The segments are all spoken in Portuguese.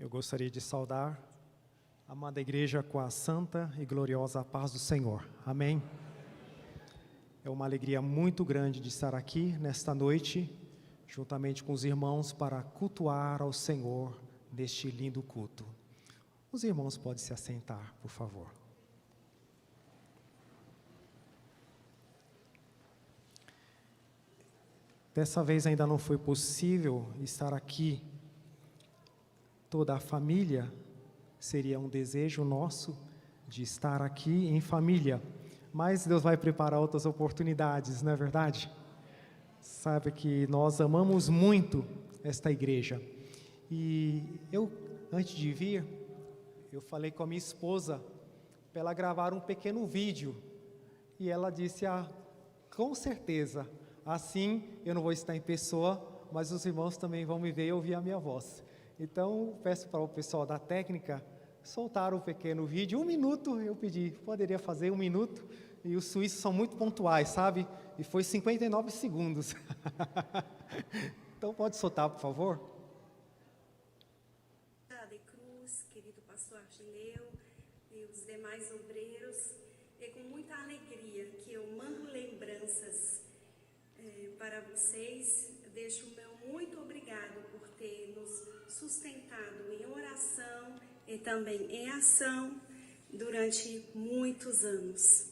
Eu gostaria de saudar a amada igreja com a santa e gloriosa paz do Senhor. Amém? É uma alegria muito grande de estar aqui nesta noite, juntamente com os irmãos, para cultuar ao Senhor neste lindo culto. Os irmãos podem se assentar, por favor. Dessa vez ainda não foi possível estar aqui. Toda a família, seria um desejo nosso de estar aqui em família, mas Deus vai preparar outras oportunidades, não é verdade? Sabe que nós amamos muito esta igreja. E eu, antes de vir, eu falei com a minha esposa para ela gravar um pequeno vídeo. E ela disse, com certeza, assim eu não vou estar em pessoa, mas os irmãos também vão me ver e ouvir a minha voz. Então, peço para o pessoal da técnica soltar um pequeno vídeo, 1 minuto, eu pedi, poderia fazer 1 minuto, e os suíços são muito pontuais, sabe? E foi 59 segundos. Então, pode soltar, por favor? De Cruz, querido pastor Argileu e os demais obreiros, é com muita alegria que eu mando lembranças para vocês. Deixo o meu muito obrigado por ter nos sustentado em oração e também em ação durante muitos anos.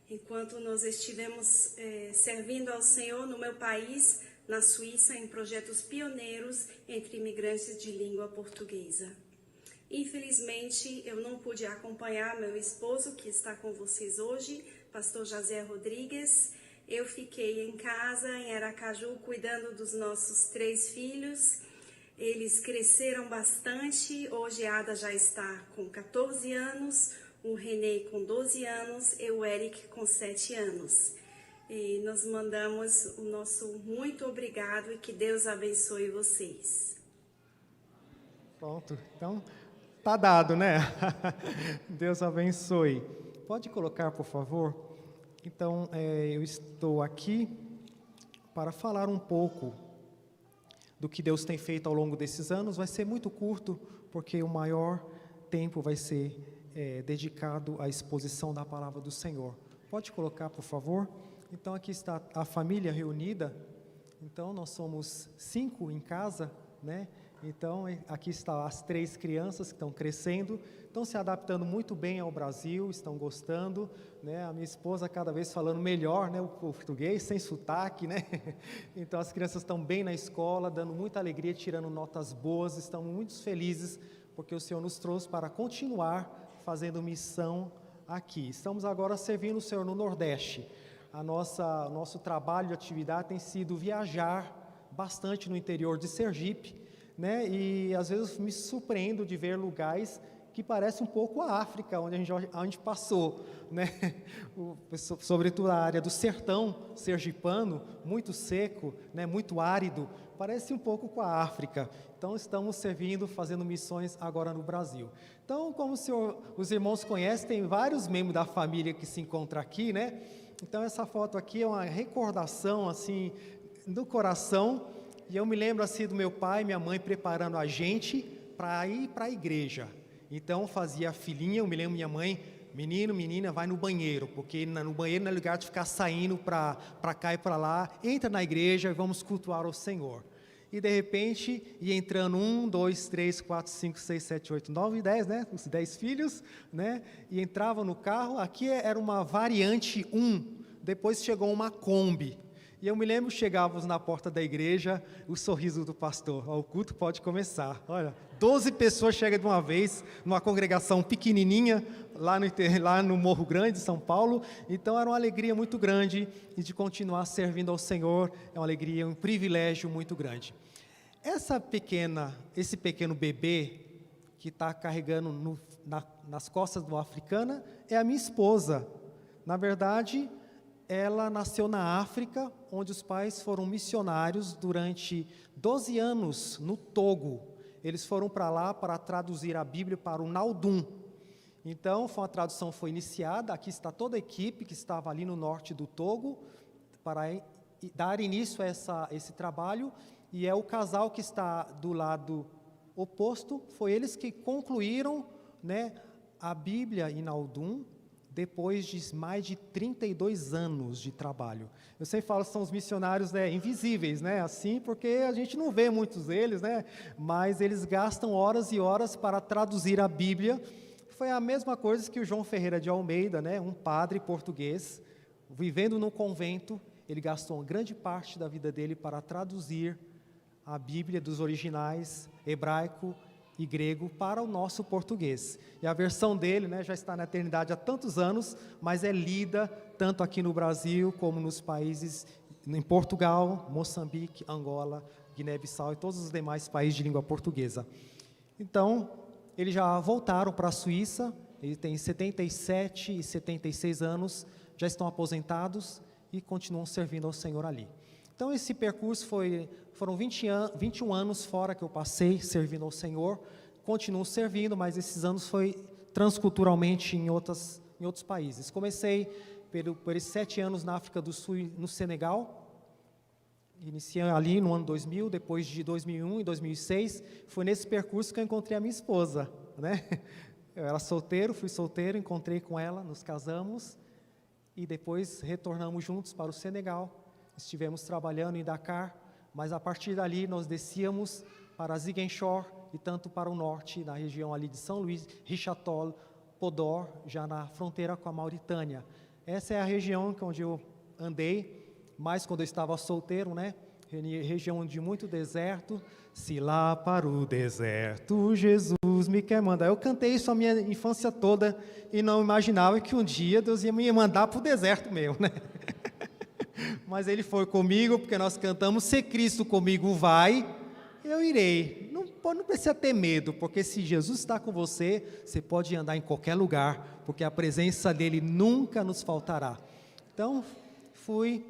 Enquanto nós estivemos servindo ao Senhor no meu país, na Suíça, em projetos pioneiros entre imigrantes de língua portuguesa. Infelizmente, eu não pude acompanhar meu esposo, que está com vocês hoje, pastor José Rodrigues. Eu fiquei em casa, em Aracaju, cuidando dos nossos 3 filhos. Eles cresceram bastante. Hoje a Ada já está com 14 anos, o René com 12 anos e o Eric com 7 anos. E nós mandamos o nosso muito obrigado e que Deus abençoe vocês. Pronto, então tá dado, né? Deus abençoe. Pode colocar, por favor? Então, eu estou aqui para falar um pouco do que Deus tem feito ao longo desses anos. Vai ser muito curto, porque o maior tempo vai ser dedicado à exposição da palavra do Senhor. Pode colocar, por favor? Então, aqui está a família reunida. Então, nós somos 5 em casa, né? Então, aqui estão as 3 crianças que estão crescendo, estão se adaptando muito bem ao Brasil, estão gostando, né? A minha esposa cada vez falando melhor, né? O português, sem sotaque, né? Então, as crianças estão bem na escola, dando muita alegria, tirando notas boas, estamos muito felizes, porque o Senhor nos trouxe para continuar fazendo missão aqui. Estamos agora servindo o Senhor no Nordeste. Nosso trabalho de atividade tem sido viajar bastante no interior de Sergipe, né? E às vezes me surpreendo de ver lugares que parecem um pouco a África, onde a gente passou, né? Sobretudo a área do sertão sergipano, muito seco, né? Muito árido, parece um pouco com a África. Então estamos servindo, fazendo missões agora no Brasil. Então, como os irmãos conhecem, tem vários membros da família que se encontram aqui, né? Então essa foto aqui é uma recordação assim do coração. E eu me lembro assim do meu pai e minha mãe preparando a gente para ir para a igreja. Então fazia a filhinha, eu me lembro minha mãe, menino, menina, vai no banheiro, porque no banheiro não é lugar de ficar saindo para cá e para lá, entra na igreja e vamos cultuar o Senhor. E de repente, ia entrando 1, 2, 3, 4, 5, 6, 7, 8, 9 e 10, né? Os 10 filhos, né? E entrava no carro, aqui era uma variante 1, depois chegou uma Kombi. E eu me lembro, chegávamos na porta da igreja, o sorriso do pastor, o culto pode começar. Olha, 12 pessoas chegam de uma vez, numa congregação pequenininha, lá no Morro Grande, São Paulo. Então era uma alegria muito grande, e de continuar servindo ao Senhor, é uma alegria, um privilégio muito grande. Esse pequeno bebê, que está carregando nas costas de uma africana, é a minha esposa. Na verdade, ela nasceu na África, onde os pais foram missionários durante 12 anos no Togo. Eles foram para lá para traduzir a Bíblia para o Naldum. Então, a tradução foi iniciada, aqui está toda a equipe que estava ali no norte do Togo, para dar início a esse trabalho, e é o casal que está do lado oposto, foi eles que concluíram, né, a Bíblia em Naldum, depois de mais de 32 anos de trabalho. Eu sempre falo que são os missionários, né, invisíveis, né, assim, porque a gente não vê muitos deles, né, mas eles gastam horas e horas para traduzir a Bíblia. Foi a mesma coisa que o João Ferreira de Almeida, né, um padre português, vivendo num convento, ele gastou uma grande parte da vida dele para traduzir a Bíblia dos originais hebraico e grego para o nosso português. E a versão dele, né, já está na eternidade há tantos anos, mas é lida tanto aqui no Brasil como nos países, em Portugal, Moçambique, Angola, Guiné-Bissau e todos os demais países de língua portuguesa. Então, eles já voltaram para a Suíça, eles têm 77 e 76 anos, já estão aposentados e continuam servindo ao Senhor ali. Então, esse percurso foram 21 anos fora que eu passei servindo ao Senhor, continuo servindo, mas esses anos foi transculturalmente em outros países. Comecei por esses 7 anos na África do Sul, no Senegal, iniciei ali no ano 2000, depois de 2001 e 2006, foi nesse percurso que eu encontrei a minha esposa, né? Eu era solteiro, fui solteiro, encontrei com ela, nos casamos, e depois retornamos juntos para o Senegal. Estivemos trabalhando em Dakar, mas a partir dali nós descíamos para Ziguinchor e tanto para o norte, na região ali de São Luís, Richatol, Podor, já na fronteira com a Mauritânia. Essa é a região onde eu andei, mais quando eu estava solteiro, né? Região de muito deserto. Se lá para o deserto Jesus me quer mandar. Eu cantei isso a minha infância toda e não imaginava que um dia Deus ia me mandar para o deserto mesmo, né? Mas Ele foi comigo, porque nós cantamos, se Cristo comigo vai, eu irei. Não precisa ter medo, porque se Jesus está com você, você pode andar em qualquer lugar, porque a presença dEle nunca nos faltará. Então, foi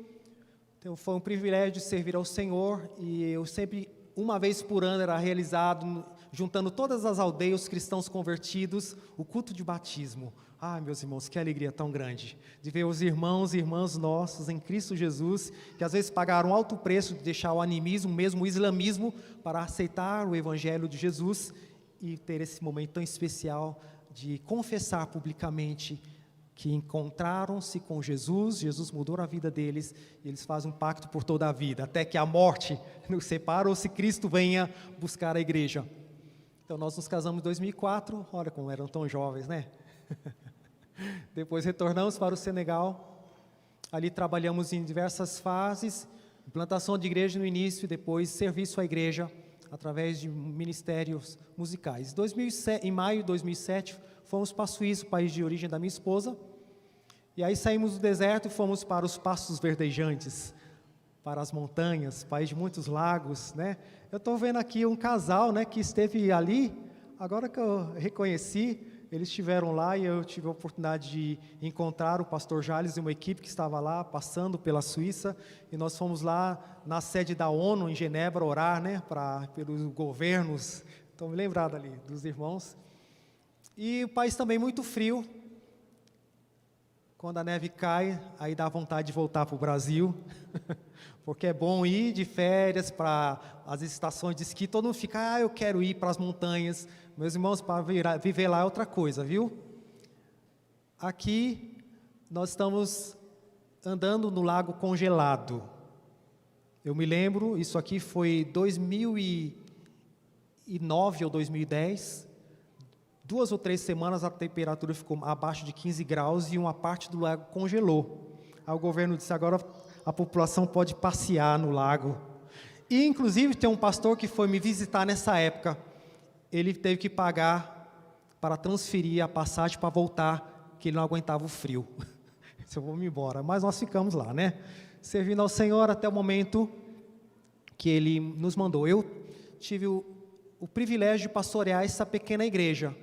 um privilégio servir ao Senhor, e eu sempre, uma vez por ano, era realizado, juntando todas as aldeias, os cristãos convertidos, o culto de batismo. Ah, meus irmãos, que alegria tão grande, de ver os irmãos e irmãs nossos em Cristo Jesus, que às vezes pagaram alto preço de deixar o animismo, mesmo o islamismo, para aceitar o Evangelho de Jesus, e ter esse momento tão especial de confessar publicamente que encontraram-se com Jesus, Jesus mudou a vida deles, e eles fazem um pacto por toda a vida, até que a morte nos separe, ou se Cristo venha buscar a igreja. Então nós nos casamos em 2004, olha como eram tão jovens, né? Depois retornamos para o Senegal, ali trabalhamos em diversas fases, implantação de igreja no início, e depois serviço à igreja, através de ministérios musicais. Em maio de 2007, fomos para a Suíça, o país de origem da minha esposa, e aí saímos do deserto e fomos para os pastos verdejantes, para as montanhas, país de muitos lagos, né? Eu estou vendo aqui um casal, né, que esteve ali, agora que eu reconheci, eles estiveram lá e eu tive a oportunidade de encontrar o pastor Jales e uma equipe que estava lá, passando pela Suíça, e nós fomos lá na sede da ONU, em Genebra, orar, né, pelos governos, estou me lembrado ali dos irmãos, e o país também muito frio, quando a neve cai, aí dá vontade de voltar para o Brasil, porque é bom ir de férias para as estações de esqui, todo mundo fica, eu quero ir para as montanhas. Meus irmãos, para viver lá é outra coisa, viu? Aqui, nós estamos andando no lago congelado. Eu me lembro, isso aqui foi 2009 ou 2010, 2 ou 3 semanas a temperatura ficou abaixo de 15 graus e uma parte do lago congelou. Aí o governo disse, agora a população pode passear no lago. E, inclusive, tem um pastor que foi me visitar nessa época. Ele teve que pagar para transferir a passagem para voltar, que ele não aguentava o frio. Eu vou me embora. Mas nós ficamos lá, né? Servindo ao Senhor até o momento que Ele nos mandou. Eu tive o privilégio de pastorear essa pequena igreja,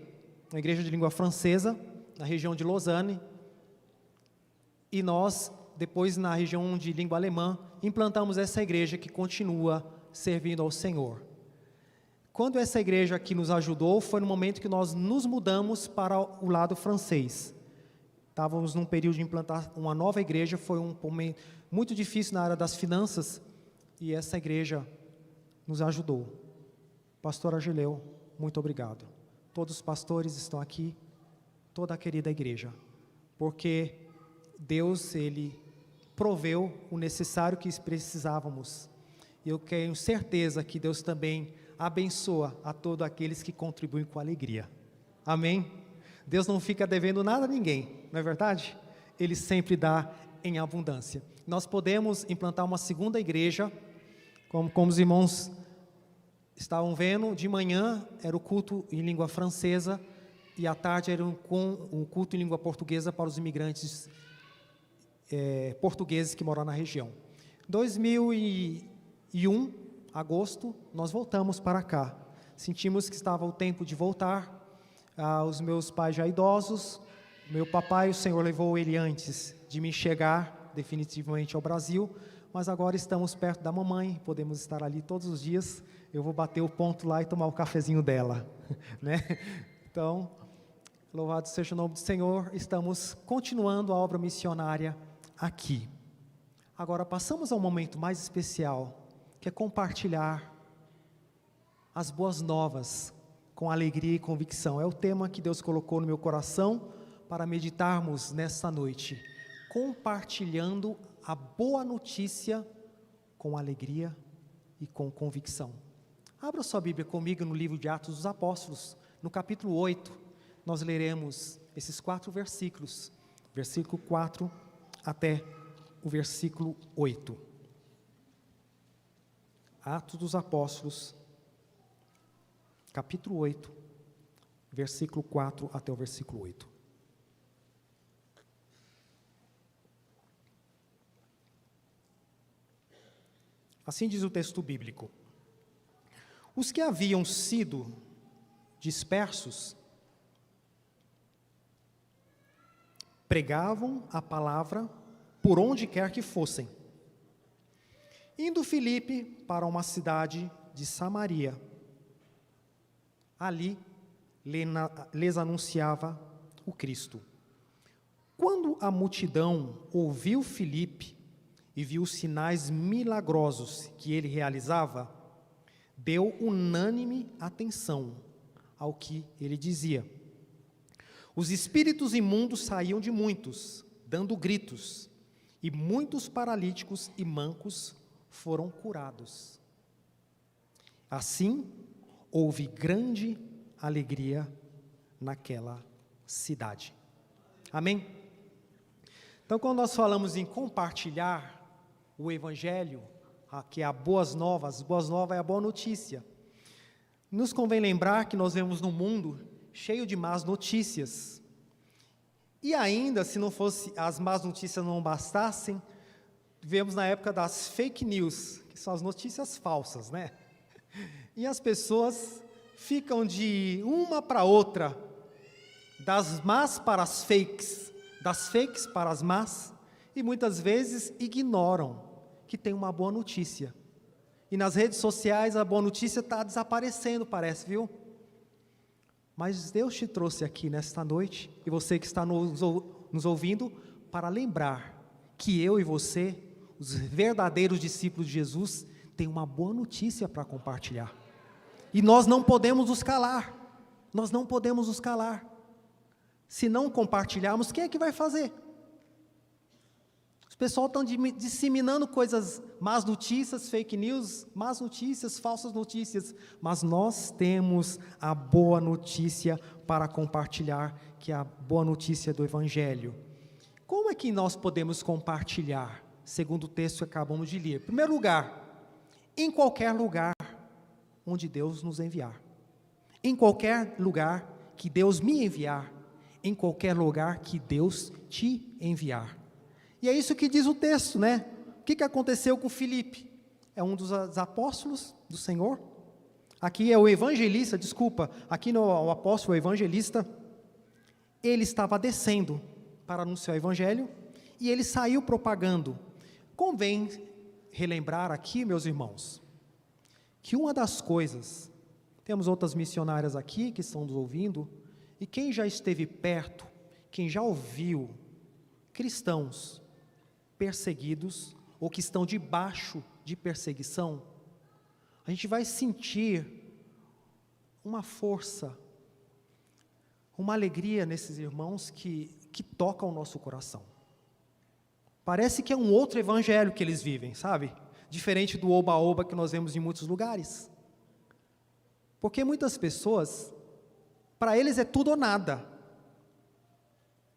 uma igreja de língua francesa, na região de Lausanne. E nós, depois na região de língua alemã, implantamos essa igreja que continua servindo ao Senhor. Quando essa igreja aqui nos ajudou, foi no momento que nós nos mudamos para o lado francês. Estávamos num período de implantar uma nova igreja, foi um momento muito difícil na área das finanças, e essa igreja nos ajudou. Pastor Agileu, muito obrigado. Todos os pastores estão aqui, toda a querida igreja, porque Deus, Ele proveu o necessário que precisávamos. E eu tenho certeza que Deus também abençoa a todos aqueles que contribuem com alegria. Amém? Deus não fica devendo nada a ninguém, não é verdade? Ele sempre dá em abundância. Nós podemos implantar uma segunda igreja, como os irmãos estavam vendo, de manhã era o culto em língua francesa e à tarde era um culto em língua portuguesa para os imigrantes portugueses que moram na região. 2001, agosto, nós voltamos para cá. Sentimos que estava o tempo de voltar. Os meus pais já idosos, meu papai, o Senhor levou ele antes de me chegar definitivamente ao Brasil, mas agora estamos perto da mamãe, podemos estar ali todos os dias. Eu vou bater o ponto lá e tomar o cafezinho dela, né? Então, louvado seja o nome do Senhor, estamos continuando a obra missionária aqui. Agora passamos a um momento mais especial, que é compartilhar as boas novas com alegria e convicção. É o tema que Deus colocou no meu coração para meditarmos nesta noite, compartilhando a boa notícia com alegria e com convicção. Abra sua Bíblia comigo no livro de Atos dos Apóstolos, no capítulo 8, nós leremos esses 4 versículos, versículo 4 até o versículo 8. Atos dos Apóstolos, capítulo 8, versículo 4 até o versículo 8. Assim diz o texto bíblico: os que haviam sido dispersos pregavam a palavra por onde quer que fossem. Indo Filipe para uma cidade de Samaria, ali lhes anunciava o Cristo. Quando a multidão ouviu Filipe e viu os sinais milagrosos que ele realizava, deu unânime atenção ao que ele dizia. Os espíritos imundos saíam de muitos, dando gritos, e muitos paralíticos e mancos foram curados. Assim, houve grande alegria naquela cidade. Amém? Então, quando nós falamos em compartilhar o Evangelho, que é as boas novas é a boa notícia. Nos convém lembrar que nós vivemos num mundo cheio de más notícias. E ainda, se não fosse, as más notícias não bastassem, vivemos na época das fake news, que são as notícias falsas, né? E as pessoas ficam de uma para outra, das más para as fakes, das fakes para as más, e muitas vezes ignoram que tem uma boa notícia. E nas redes sociais a boa notícia está desaparecendo, parece, viu? Mas Deus te trouxe aqui nesta noite, e você que está nos ouvindo, para lembrar que eu e você, os verdadeiros discípulos de Jesus, tem uma boa notícia para compartilhar. E nós não podemos nos calar. Nós não podemos nos calar. Se não compartilharmos, quem é que vai fazer? Os pessoal estão disseminando coisas, más notícias, fake news, más notícias, falsas notícias. Mas nós temos a boa notícia para compartilhar, que é a boa notícia do Evangelho. Como é que nós podemos compartilhar? Segundo o texto que acabamos de ler. Em primeiro lugar, em qualquer lugar onde Deus nos enviar. Em qualquer lugar que Deus me enviar. Em qualquer lugar que Deus te enviar. E é isso que diz o texto, né? O que aconteceu com Filipe? É um dos apóstolos do Senhor. Aqui é o evangelista, aqui no apóstolo, o evangelista, ele estava descendo para anunciar o evangelho, e ele saiu propagando. Convém relembrar aqui, meus irmãos, que uma das coisas, temos outras missionárias aqui que estão nos ouvindo, e quem já esteve perto, quem já ouviu cristãos perseguidos, ou que estão debaixo de perseguição, a gente vai sentir uma força, uma alegria nesses irmãos que tocam o nosso coração. Parece que é um outro evangelho que eles vivem, sabe? Diferente do oba-oba que nós vemos em muitos lugares. Porque muitas pessoas, para eles é tudo ou nada.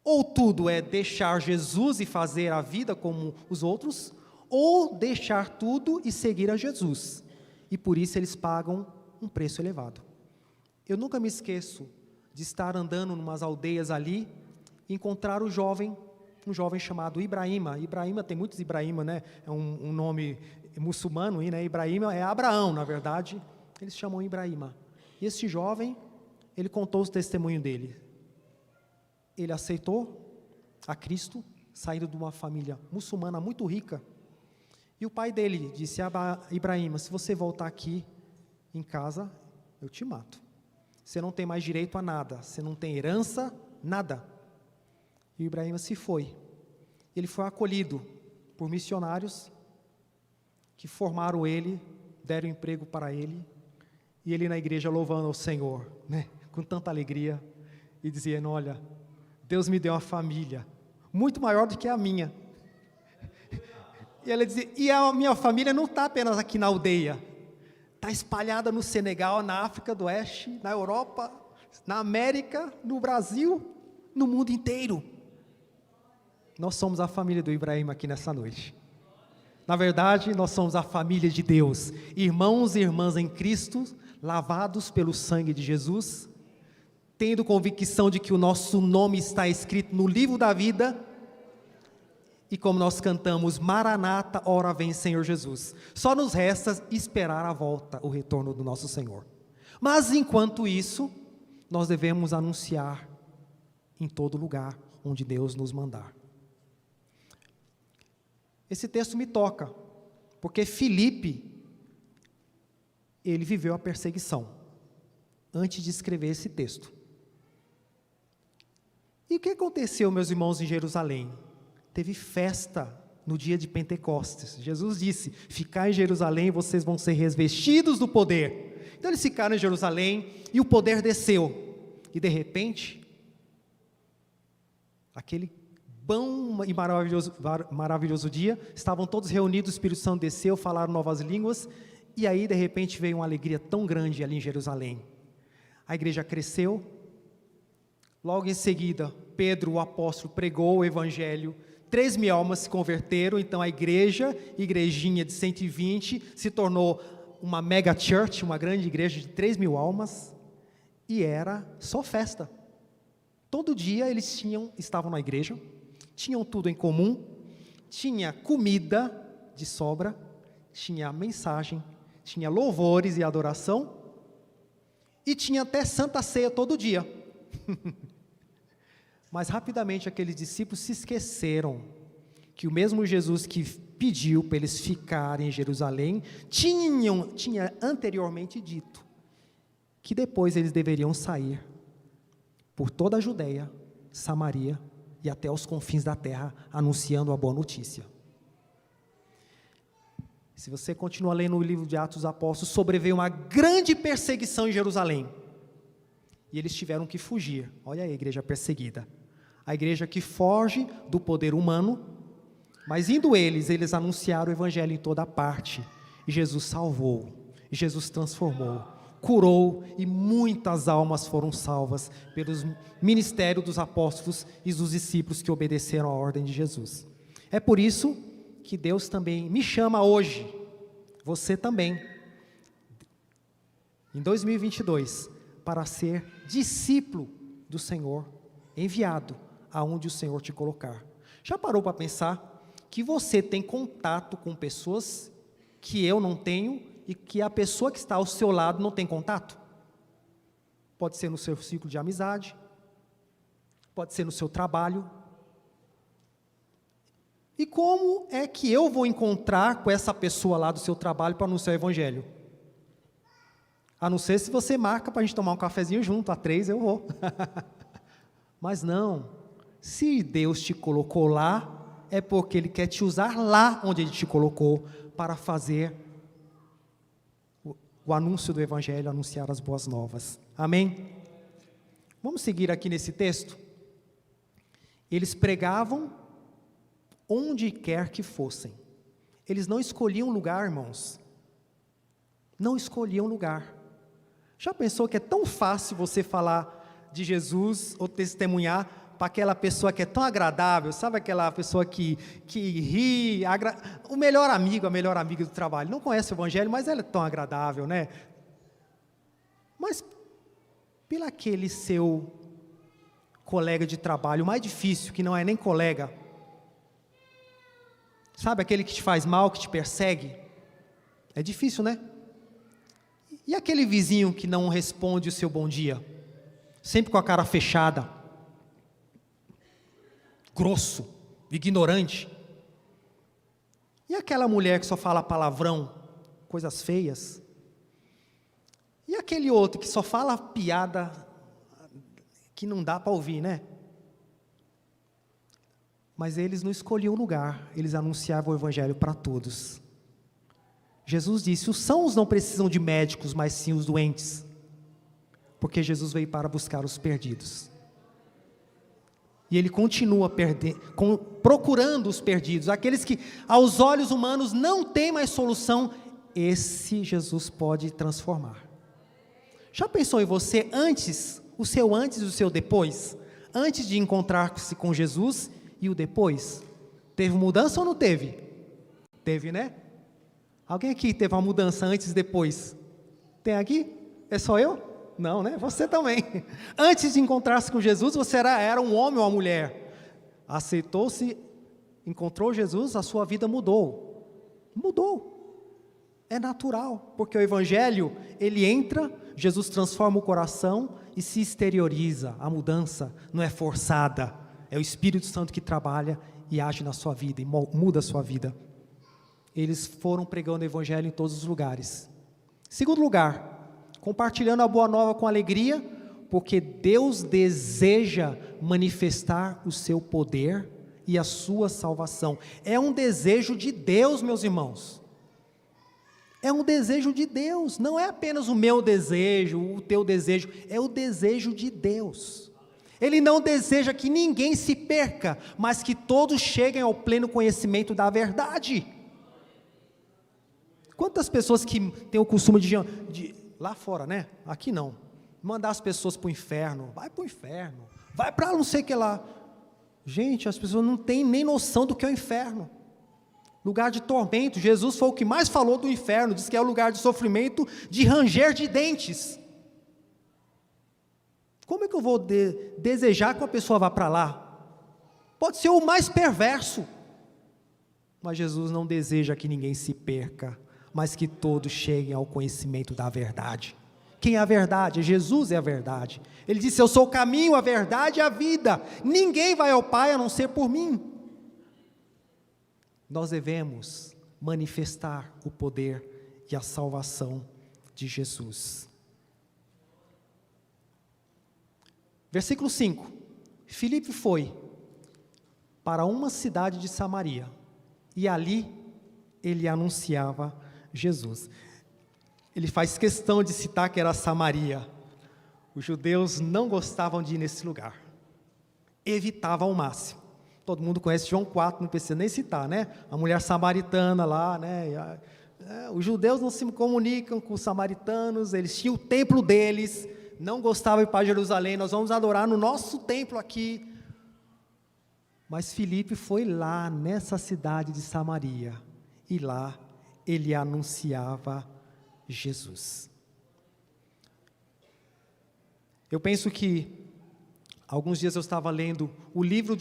Ou tudo é deixar Jesus e fazer a vida como os outros, ou deixar tudo e seguir a Jesus. E por isso eles pagam um preço elevado. Eu nunca me esqueço de estar andando em umas aldeias ali, e encontrar um jovem chamado Ibrahima. Ibrahima, tem muitos Ibrahima, né? É um nome muçulmano, né? Ibrahima é Abraão, na verdade, eles chamam Ibrahima. E esse jovem, ele contou o testemunho dele. Ele aceitou a Cristo, saindo de uma família muçulmana muito rica. E o pai dele disse a Ibrahima: se você voltar aqui em casa, eu te mato. Você não tem mais direito a nada, você não tem herança, nada. E Ibrahima se foi. Ele foi acolhido por missionários que formaram ele, deram emprego para ele, e ele na igreja louvando ao Senhor, né, com tanta alegria, e dizendo: olha, Deus me deu uma família, muito maior do que a minha. E ela dizia: e a minha família não está apenas aqui na aldeia, está espalhada no Senegal, na África do Oeste, na Europa, na América, no Brasil, no mundo inteiro. Nós somos a família do Ibrahima aqui nessa noite. Na verdade, nós somos a família de Deus, irmãos e irmãs em Cristo, lavados pelo sangue de Jesus, tendo convicção de que o nosso nome está escrito no livro da vida, e como nós cantamos, Maranata, ora vem Senhor Jesus. Só nos resta esperar a volta, o retorno do nosso Senhor. Mas enquanto isso, nós devemos anunciar em todo lugar onde Deus nos mandar. Esse texto me toca, porque Filipe, ele viveu a perseguição, antes de escrever esse texto. E o que aconteceu, meus irmãos, em Jerusalém? Teve festa no dia de Pentecostes. Jesus disse: ficar em Jerusalém, vocês vão ser revestidos do poder. Então eles ficaram em Jerusalém, e o poder desceu. E de repente, aquele bom e maravilhoso dia, estavam todos reunidos, o Espírito Santo desceu, falaram novas línguas, e aí de repente veio uma alegria tão grande ali em Jerusalém. A igreja cresceu, logo em seguida, Pedro, o apóstolo, pregou o evangelho, 3.000 almas se converteram, então a igrejinha de 120, se tornou uma mega church, uma grande igreja de 3.000 almas, e era só festa. Todo dia eles estavam na igreja, tinham tudo em comum, tinha comida de sobra, tinha mensagem, tinha louvores e adoração, e tinha até Santa Ceia todo dia. Mas rapidamente aqueles discípulos se esqueceram que o mesmo Jesus que pediu para eles ficarem em Jerusalém, tinha anteriormente dito que depois eles deveriam sair por toda a Judeia, Samaria e até os confins da terra, anunciando a boa notícia. Se você continuar lendo o livro de Atos dos Apóstolos, sobreveio uma grande perseguição em Jerusalém, e eles tiveram que fugir. Olha aí a igreja perseguida, a igreja que foge do poder humano, mas indo eles anunciaram o evangelho em toda parte, e Jesus salvou, e Jesus transformou, curou, e muitas almas foram salvas pelo ministério dos apóstolos e dos discípulos que obedeceram à ordem de Jesus. É por isso que Deus também me chama hoje, você também, em 2022, para ser discípulo do Senhor, enviado aonde o Senhor te colocar. Já parou para pensar que você tem contato com pessoas que eu não tenho e que a pessoa que está ao seu lado não tem contato? Pode ser no seu ciclo de amizade, pode ser no seu trabalho. E como é que eu vou encontrar com essa pessoa lá do seu trabalho para anunciar o evangelho? A não ser se você marca para a gente tomar um cafezinho junto, a 3 eu vou. Mas não, se Deus te colocou lá, é porque Ele quer te usar lá onde Ele te colocou, para fazer o anúncio do Evangelho, anunciar as boas novas. Amém? Vamos seguir aqui nesse texto? Eles pregavam onde quer que fossem. Eles não escolhiam lugar, irmãos. Não escolhiam lugar. Já pensou que é tão fácil você falar de Jesus ou testemunhar para aquela pessoa que é tão agradável, sabe aquela pessoa que ri, o melhor amigo, a melhor amiga do trabalho, não conhece o Evangelho, mas ela é tão agradável, né? Mas, pelo aquele seu colega de trabalho, o mais difícil, que não é nem colega, sabe aquele que te faz mal, que te persegue? É difícil, né? E aquele vizinho que não responde o seu bom dia? Sempre com a cara fechada, grosso, ignorante. E aquela mulher que só fala palavrão, coisas feias? E aquele outro que só fala piada que não dá para ouvir, né? Mas eles não escolhiam lugar, eles anunciavam o Evangelho para todos. Jesus disse, os sãos não precisam de médicos, mas sim os doentes, porque Jesus veio para buscar os perdidos. E Ele continua procurando os perdidos, aqueles que aos olhos humanos não têm mais solução, esse Jesus pode transformar. Já pensou em você antes, o seu antes e o seu depois? Antes de encontrar-se com Jesus e o depois? Teve mudança ou não teve? Teve, né? Alguém aqui teve uma mudança antes e depois? Tem aqui? É só eu? Não, né? Você também. Antes de encontrar-se com Jesus, você era um homem ou uma mulher. Aceitou-se, encontrou Jesus, a sua vida mudou. Mudou. É natural, porque o Evangelho, ele entra, Jesus transforma o coração e se exterioriza. A mudança não é forçada, é o Espírito Santo que trabalha e age na sua vida, e muda a sua vida. Eles foram pregando o Evangelho em todos os lugares. Segundo lugar, compartilhando a boa nova com alegria, porque Deus deseja manifestar o seu poder e a sua salvação. É um desejo de Deus, meus irmãos. É um desejo de Deus, não é apenas o meu desejo, o teu desejo, é o desejo de Deus. Ele não deseja que ninguém se perca, mas que todos cheguem ao pleno conhecimento da verdade. Quantas pessoas que têm o costume de lá fora, né? Aqui não, mandar as pessoas para o inferno, vai para o inferno, vai para não sei o que lá. Gente, as pessoas não têm nem noção do que é o inferno. Lugar de tormento. Jesus foi o que mais falou do inferno, diz que é o lugar de sofrimento, de ranger de dentes. Como é que eu vou desejar que uma pessoa vá para lá? Pode ser o mais perverso, mas Jesus não deseja que ninguém se perca, mas que todos cheguem ao conhecimento da verdade. Quem é a verdade? Jesus é a verdade. Ele disse, eu sou o caminho, a verdade e a vida, ninguém vai ao Pai a não ser por mim. Nós devemos manifestar o poder e a salvação de Jesus. Versículo 5. Filipe foi para uma cidade de Samaria, e ali ele anunciava Jesus. Ele faz questão de citar que era Samaria. Os judeus não gostavam de ir nesse lugar, evitavam ao máximo. Todo mundo conhece João 4, não precisa nem citar, né? A mulher samaritana lá, né? Os judeus não se comunicam com os samaritanos, eles tinham o templo deles, não gostavam de ir para Jerusalém, nós vamos adorar no nosso templo aqui. Mas Filipe foi lá, nessa cidade de Samaria, e lá ele anunciava Jesus. Eu penso que alguns dias eu estava lendo o livro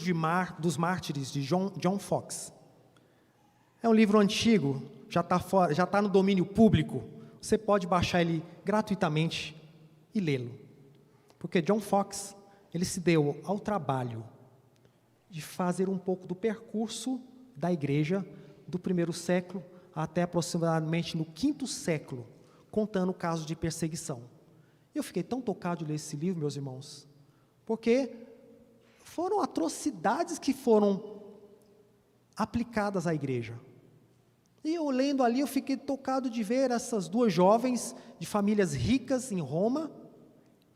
dos mártires de John Fox. É um livro antigo, já está no domínio público. Você pode baixar ele gratuitamente e lê-lo. Porque John Fox, ele se deu ao trabalho de fazer um pouco do percurso da igreja do primeiro século até aproximadamente no 5º século, contando casos de perseguição. Eu fiquei tão tocado de ler esse livro, meus irmãos, porque foram atrocidades que foram aplicadas à igreja. E eu lendo ali, eu fiquei tocado de ver essas duas jovens de famílias ricas em Roma,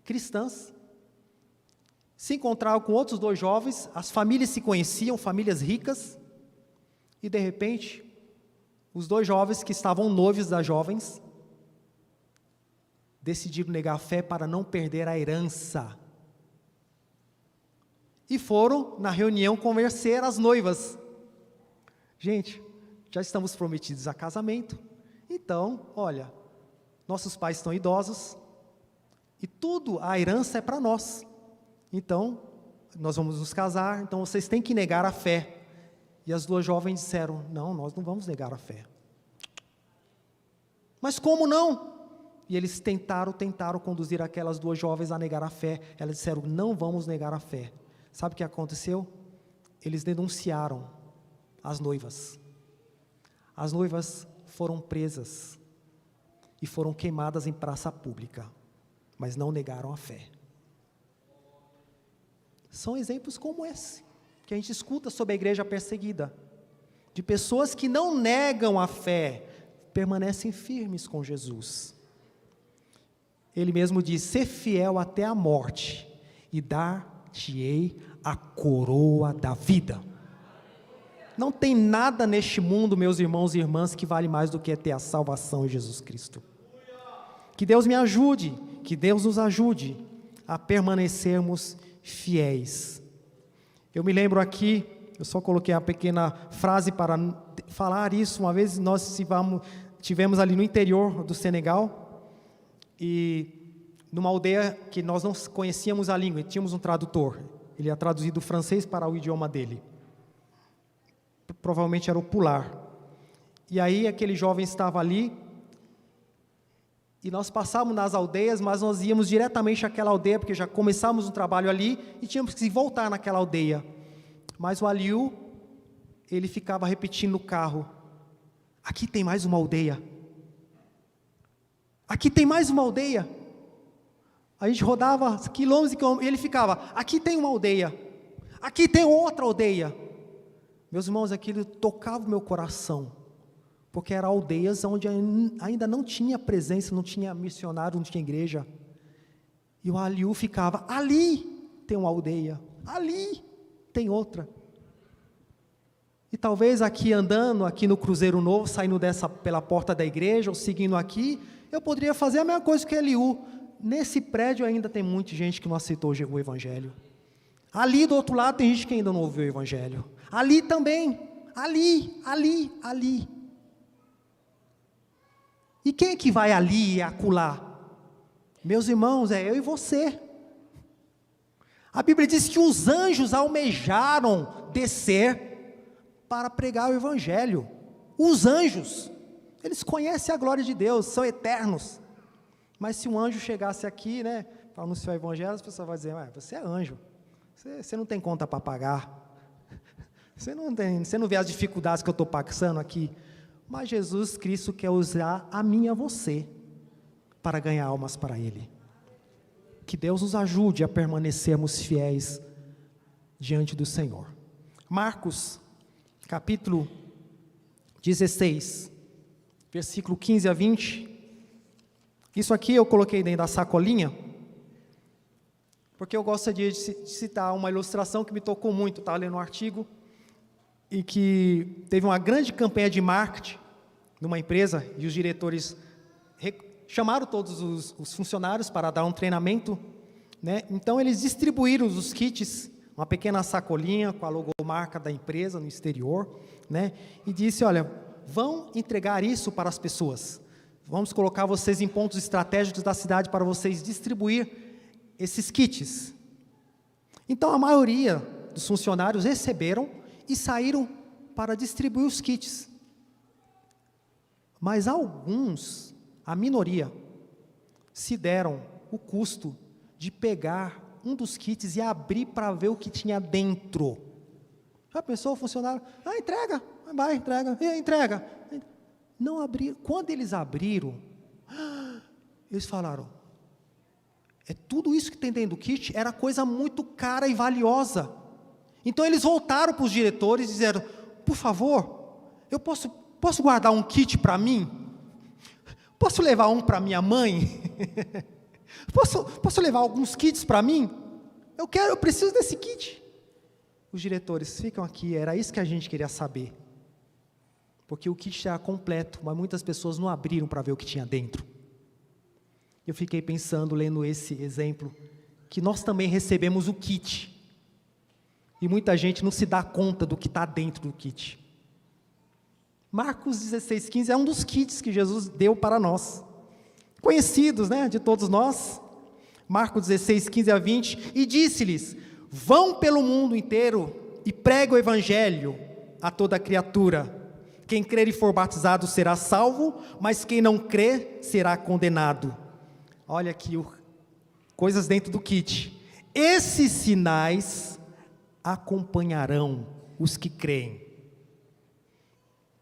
cristãs, se encontraram com outros dois jovens, as famílias se conheciam, famílias ricas, e de repente, os dois jovens que estavam noivos das jovens, decidiram negar a fé para não perder a herança. E foram na reunião convencer as noivas. Gente, já estamos prometidos a casamento, então, olha, nossos pais estão idosos, e tudo, a herança é para nós. Então, nós vamos nos casar, então vocês têm que negar a fé. E as duas jovens disseram, não, nós não vamos negar a fé. Mas como não? E eles tentaram conduzir aquelas duas jovens a negar a fé. Elas disseram, não vamos negar a fé. Sabe o que aconteceu? Eles denunciaram as noivas. As noivas foram presas e foram queimadas em praça pública, mas não negaram a fé. São exemplos como esse, que a gente escuta sobre a igreja perseguida, de pessoas que não negam a fé, permanecem firmes com Jesus. Ele mesmo diz, ser fiel até a morte, e dar-te-ei a coroa da vida. Não tem nada neste mundo, meus irmãos e irmãs, que vale mais do que ter a salvação em Jesus Cristo. Que Deus me ajude, que Deus nos ajude a permanecermos fiéis. Eu me lembro aqui, eu só coloquei a pequena frase para falar isso. Uma vez nós tivemos ali no interior do Senegal, e numa aldeia que nós não conhecíamos a língua, e tínhamos um tradutor, ele ia traduzir do francês para o idioma dele, provavelmente era o pular, e aí aquele jovem estava ali, e nós passávamos nas aldeias, mas nós íamos diretamente àquela aldeia, porque já começávamos um trabalho ali, e tínhamos que voltar naquela aldeia, mas o Aliu, ele ficava repetindo no carro, aqui tem mais uma aldeia, aqui tem mais uma aldeia. A gente rodava quilômetros e quilômetros, e ele ficava, aqui tem uma aldeia, aqui tem outra aldeia. Meus irmãos, aquilo tocava o meu coração, porque eram aldeias onde ainda não tinha presença, não tinha missionário, não tinha igreja. E o Aliu ficava, ali tem uma aldeia, ali tem outra. E talvez aqui andando, aqui no Cruzeiro Novo, saindo pela porta da igreja, ou seguindo aqui, eu poderia fazer a mesma coisa que Aliu. Nesse prédio ainda tem muita gente que não aceitou o Evangelho. Ali do outro lado tem gente que ainda não ouviu o Evangelho. Ali também, ali. E quem é que vai ali e acolá? Meus irmãos, é eu e você. A Bíblia diz que os anjos almejaram descer para pregar o Evangelho. Os anjos, eles conhecem a glória de Deus, são eternos. Mas se um anjo chegasse aqui, né, para anunciar o Evangelho, as pessoas vão dizer, você é anjo, você não tem conta para pagar, você não vê as dificuldades que eu estou passando aqui. Mas Jesus Cristo quer usar a mim e a você para ganhar almas para Ele. Que Deus nos ajude a permanecermos fiéis diante do Senhor. Marcos, capítulo 16, versículo 15 a 20. Isso aqui eu coloquei dentro da sacolinha, porque eu gosto de citar uma ilustração que me tocou muito. Estava lendo um artigo, e que teve uma grande campanha de marketing numa empresa, e os diretores chamaram todos os funcionários para dar um treinamento, né? Então eles distribuíram os kits, uma pequena sacolinha com a logomarca da empresa no exterior, né? E disse, olha, vão entregar isso para as pessoas, vamos colocar vocês em pontos estratégicos da cidade para vocês distribuir esses kits. Então a maioria dos funcionários receberam e saíram para distribuir os kits. Mas alguns, a minoria, se deram o custo de pegar um dos kits e abrir para ver o que tinha dentro. Já pensou o funcionário? Entrega, vai, entrega. Não abriram. Quando eles abriram, eles falaram, tudo isso que tem dentro do kit era coisa muito cara e valiosa. Então eles voltaram para os diretores e disseram, por favor, eu posso Posso guardar um kit para mim? Posso levar um para minha mãe? Posso levar alguns kits para mim? Eu preciso desse kit. Os diretores ficam aqui, era isso que a gente queria saber. Porque o kit era completo, mas muitas pessoas não abriram para ver o que tinha dentro. Eu fiquei pensando, lendo esse exemplo, que nós também recebemos o kit. E muita gente não se dá conta do que está dentro do kit. Marcos 16,15 é um dos kits que Jesus deu para nós. Conhecidos, né, de todos nós. Marcos 16:15-20. E disse-lhes: vão pelo mundo inteiro e pregue o evangelho a toda criatura. Quem crer e for batizado será salvo, mas quem não crer será condenado. Olha aqui, coisas dentro do kit. Esses sinais acompanharão os que creem.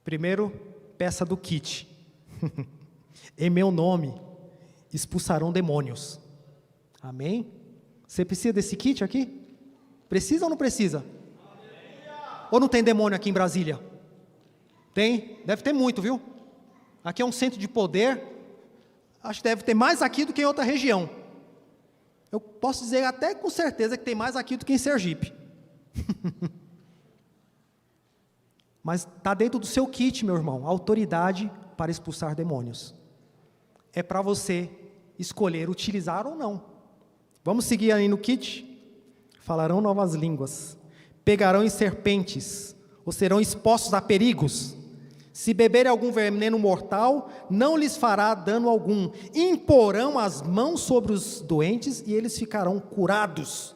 Primeiro, peça do kit. Em meu nome expulsarão demônios. Amém? Você precisa desse kit aqui? Precisa ou não precisa? Ou não tem demônio aqui em Brasília? Tem? Deve ter muito, viu? Aqui é um centro de poder. Acho que deve ter mais aqui do que em outra região. Eu posso dizer até com certeza que tem mais aqui do que em Sergipe. Mas está dentro do seu kit, meu irmão, autoridade para expulsar demônios. É para você escolher utilizar ou não. Vamos seguir aí no kit? Falarão novas línguas, pegarão em serpentes, ou serão expostos a perigos. Se beberem algum veneno mortal, não lhes fará dano algum. Imporão as mãos sobre os doentes e eles ficarão curados.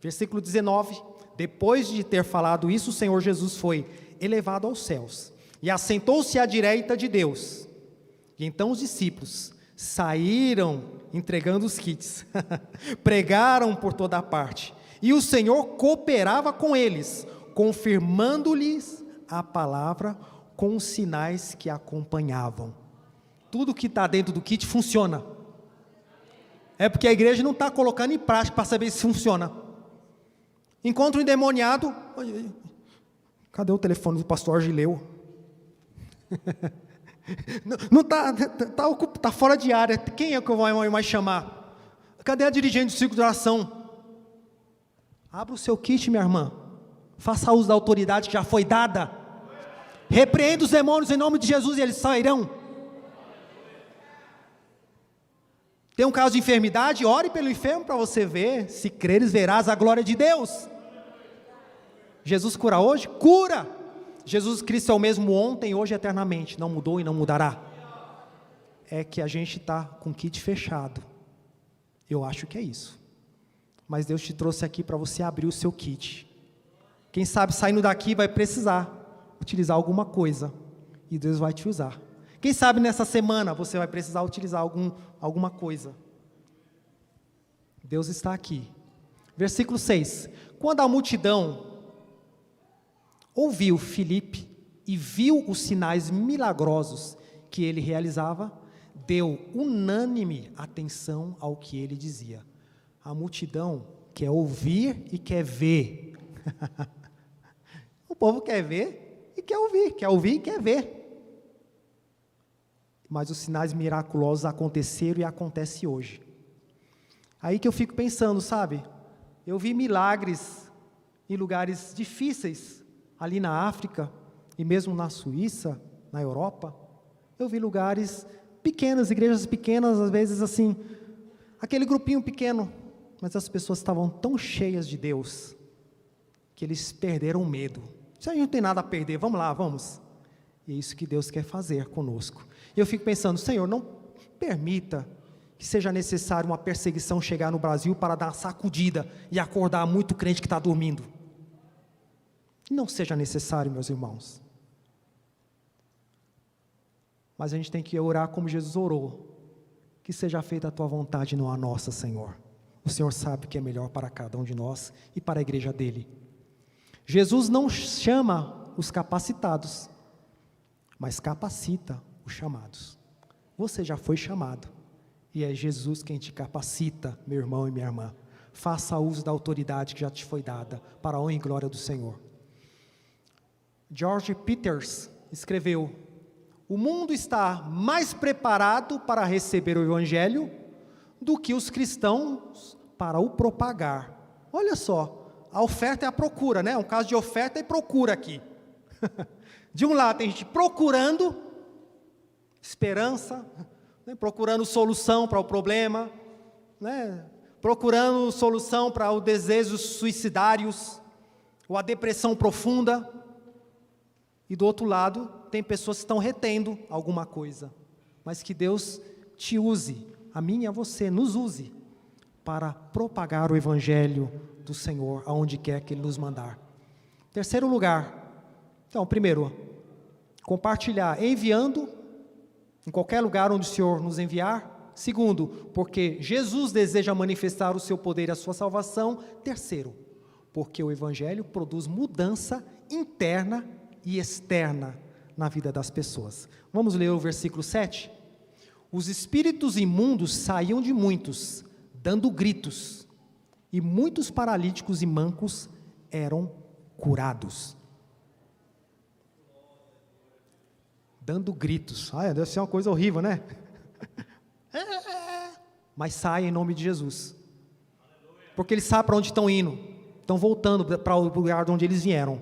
Versículo 19. Depois de ter falado isso, o Senhor Jesus foi elevado aos céus e assentou-se à direita de Deus. E então os discípulos saíram entregando os kits, pregaram por toda parte, e o Senhor cooperava com eles, confirmando-lhes a palavra com os sinais que acompanhavam. Tudo que está dentro do kit funciona. É porque a igreja não está colocando em prática para saber se funciona. Encontra um endemoniado. Cadê o telefone do pastor Argileu? Não está fora de área. Quem é que eu vou mais chamar? Cadê a dirigente do círculo de oração? Abra o seu kit, minha irmã. Faça uso da autoridade que já foi dada. Repreenda os demônios em nome de Jesus e eles sairão. Tem um caso de enfermidade? Ore pelo enfermo para você ver. Se creres, verás a glória de Deus. Jesus cura hoje? Cura! Jesus Cristo é o mesmo ontem, hoje e eternamente. Não mudou e não mudará. É que a gente está com o kit fechado. Eu acho que é isso. Mas Deus te trouxe aqui para você abrir o seu kit. Quem sabe saindo daqui vai precisar utilizar alguma coisa. E Deus vai te usar. Quem sabe nessa semana você vai precisar utilizar alguma coisa. Deus está aqui. Versículo 6. Quando a multidão ouviu Filipe e viu os sinais milagrosos que ele realizava, deu unânime atenção ao que ele dizia. A multidão quer ouvir e quer ver. O povo quer ver e quer ouvir e quer ver. Mas os sinais miraculosos aconteceram e acontecem hoje. Aí que eu fico pensando, sabe? Eu vi milagres em lugares difíceis, ali na África, e mesmo na Suíça, na Europa. Eu vi lugares pequenos, igrejas pequenas, às vezes assim, aquele grupinho pequeno, mas as pessoas estavam tão cheias de Deus, que eles perderam o medo. Se a gente não tem nada a perder, vamos lá, vamos. E é isso que Deus quer fazer conosco. E eu fico pensando, Senhor, não permita que seja necessário uma perseguição chegar no Brasil para dar uma sacudida e acordar muito crente que está dormindo. Não seja necessário, meus irmãos. Mas a gente tem que orar como Jesus orou. Que seja feita a tua vontade, não a nossa, Senhor. O Senhor sabe o que é melhor para cada um de nós e para a igreja dele. Jesus não chama os capacitados, mas capacita os chamados. Você já foi chamado, e é Jesus quem te capacita, meu irmão e minha irmã. Faça uso da autoridade que já te foi dada, para a honra e glória do Senhor. George Peters, escreveu: o mundo está mais preparado para receber o Evangelho do que os cristãos para o propagar. Olha só, a oferta e a procura, né? Um caso de oferta e procura aqui. De um lado tem gente procurando esperança, né? Procurando solução para o problema, né? Procurando solução para os desejos suicidários, ou a depressão profunda. E do outro lado, tem pessoas que estão retendo alguma coisa. Mas que Deus te use, a mim e a você, nos use, para propagar o Evangelho do Senhor, aonde quer que Ele nos mandar. Terceiro lugar, então, primeiro, compartilhar, enviando, em qualquer lugar onde o Senhor nos enviar. Segundo, porque Jesus deseja manifestar o seu poder e a sua salvação. Terceiro, porque o Evangelho produz mudança interna e externa na vida das pessoas. Vamos ler o versículo 7? Os espíritos imundos saíam de muitos, dando gritos, e muitos paralíticos e mancos eram curados. Dando gritos. Deve ser uma coisa horrível, né? Mas sai em nome de Jesus. Porque eles sabem para onde estão indo. Estão voltando para o lugar de onde eles vieram.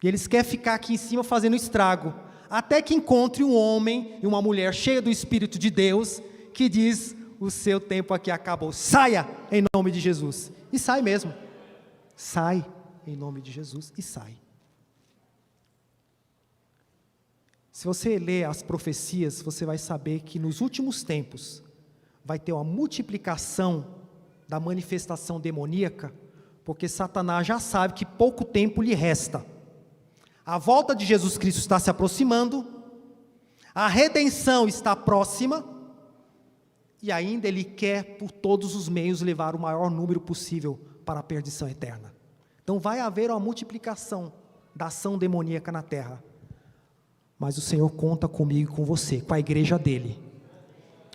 E eles querem ficar aqui em cima fazendo estrago. Até que encontre um homem e uma mulher cheia do Espírito de Deus, que diz: o seu tempo aqui acabou. Saia em nome de Jesus. E sai mesmo. Sai em nome de Jesus e sai. Se você ler as profecias, você vai saber que nos últimos tempos vai ter uma multiplicação da manifestação demoníaca, porque Satanás já sabe que pouco tempo lhe resta. A volta de Jesus Cristo está se aproximando, a redenção está próxima, e ainda ele quer por todos os meios levar o maior número possível para a perdição eterna. Então vai haver uma multiplicação da ação demoníaca na terra. Mas o Senhor conta comigo e com você, com a igreja dele,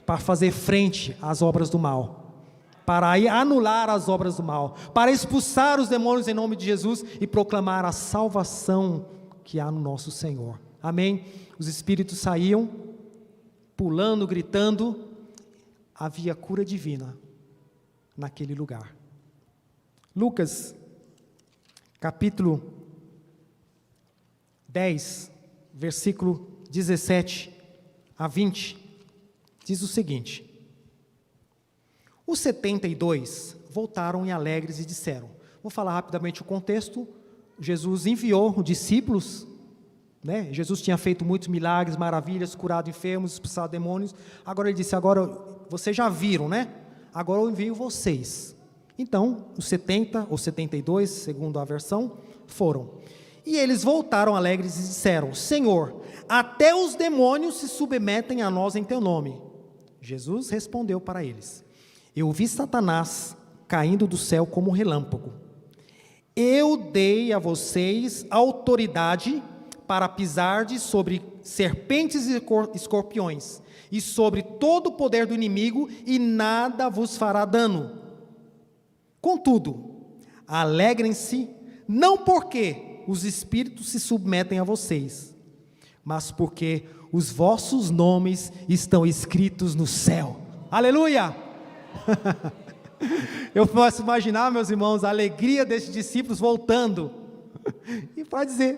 para fazer frente às obras do mal, para anular as obras do mal, para expulsar os demônios em nome de Jesus e proclamar a salvação que há no nosso Senhor. Amém? Os espíritos saíam, pulando, gritando, havia cura divina naquele lugar. Lucas, capítulo 10, versículo 17 a 20, diz o seguinte: os 72 voltaram em alegres e disseram, vou falar rapidamente o contexto. Jesus enviou discípulos, né? Jesus tinha feito muitos milagres, maravilhas, curado enfermos, expulsado demônios. Agora ele disse: agora vocês já viram, né? Agora eu envio vocês. Então os 70 ou 72, segundo a versão, foram. E eles voltaram alegres e disseram: Senhor, até os demônios se submetem a nós em teu nome. Jesus respondeu para eles: eu vi Satanás caindo do céu como um relâmpago. Eu dei a vocês autoridade para pisardes sobre serpentes e escorpiões, e sobre todo o poder do inimigo, e nada vos fará dano. Contudo, alegrem-se, não porque os espíritos se submetem a vocês, mas porque os vossos nomes estão escritos no céu. Aleluia! Eu posso imaginar, meus irmãos, a alegria desses discípulos voltando e para dizer: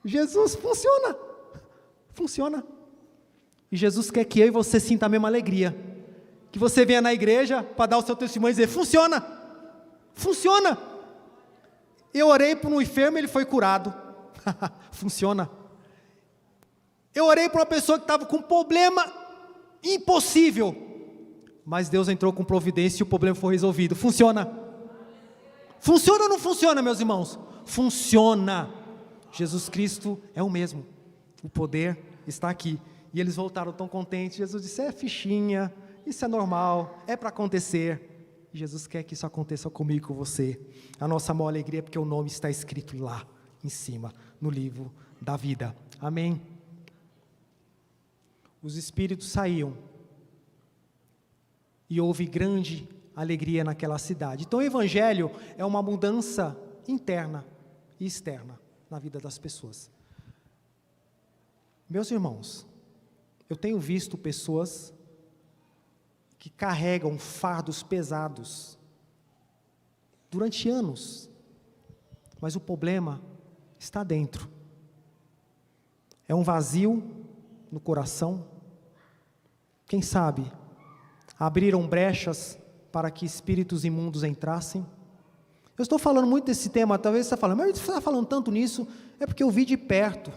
Jesus funciona, funciona. E Jesus quer que eu e você sinta a mesma alegria, que você venha na igreja para dar o seu testemunho e dizer: funciona, funciona. Eu orei por um enfermo, ele foi curado. Funciona. Eu orei por uma pessoa que estava com um problema impossível, mas Deus entrou com providência e o problema foi resolvido. Funciona. Funciona ou não funciona, meus irmãos? Funciona. Jesus Cristo é o mesmo. O poder está aqui. E eles voltaram tão contentes. Jesus disse: é fichinha, isso é normal, é para acontecer. E Jesus quer que isso aconteça comigo e com você. A nossa maior alegria é porque o nome está escrito lá em cima, no livro da vida. Amém? Os espíritos saíam e houve grande alegria naquela cidade. Então o Evangelho é uma mudança interna e externa na vida das pessoas. Meus irmãos, eu tenho visto pessoas que carregam fardos pesados durante anos, mas o problema está dentro. É um vazio no coração. Quem sabe abriram brechas para que espíritos imundos entrassem. Eu estou falando muito desse tema, talvez você está falando, mas você está falando tanto nisso, é porque eu vi de perto,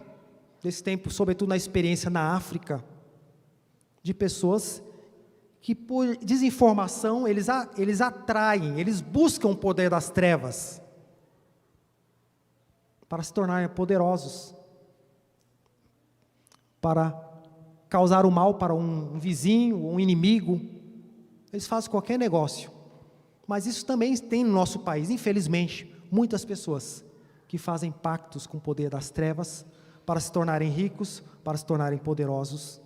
desse tempo, sobretudo na experiência na África, de pessoas que por desinformação, eles atraem, eles buscam o poder das trevas, para se tornarem poderosos, para causar o mal para um vizinho, um inimigo. Eles fazem qualquer negócio, mas isso também tem no nosso país, infelizmente, muitas pessoas que fazem pactos com o poder das trevas, para se tornarem ricos, para se tornarem poderosos.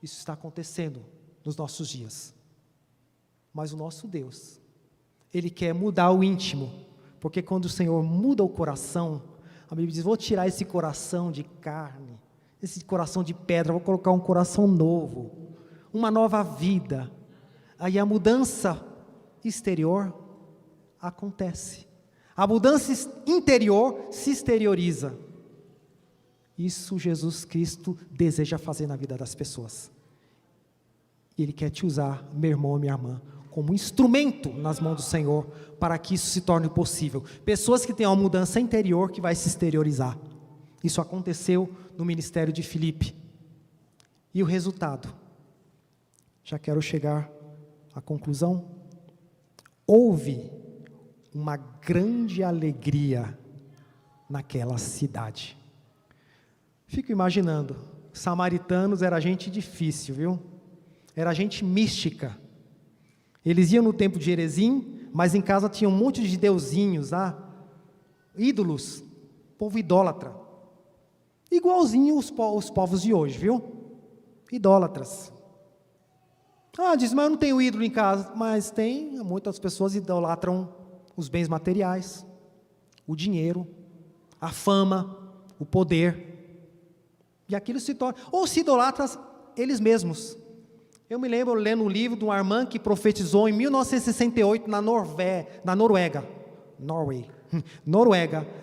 Isso está acontecendo nos nossos dias, mas o nosso Deus, Ele quer mudar o íntimo, porque quando o Senhor muda o coração, a Bíblia diz, vou tirar esse coração de carne, esse coração de pedra, vou colocar um coração novo, uma nova vida. Aí a mudança exterior acontece, a mudança interior se exterioriza. Isso Jesus Cristo deseja fazer na vida das pessoas. Ele quer te usar, meu irmão, minha irmã, como instrumento nas mãos do Senhor, para que isso se torne possível. Pessoas que têm uma mudança interior que vai se exteriorizar. Isso aconteceu no ministério de Filipe. E o resultado? Já quero chegar à conclusão. Houve uma grande alegria naquela cidade. Fico imaginando, samaritanos era gente difícil, viu? Era gente mística. Eles iam no templo de Gerezim, mas em casa tinha um monte de deusinhos, ídolos, povo idólatra. Igualzinho os povos de hoje, viu? Idólatras. Diz, mas eu não tenho ídolo em casa. Mas tem, muitas pessoas idolatram os bens materiais, o dinheiro, a fama, o poder. E aquilo se torna, ou se idolatram eles mesmos. Eu me lembro lendo um livro de uma irmã que profetizou em 1968 na Noruega.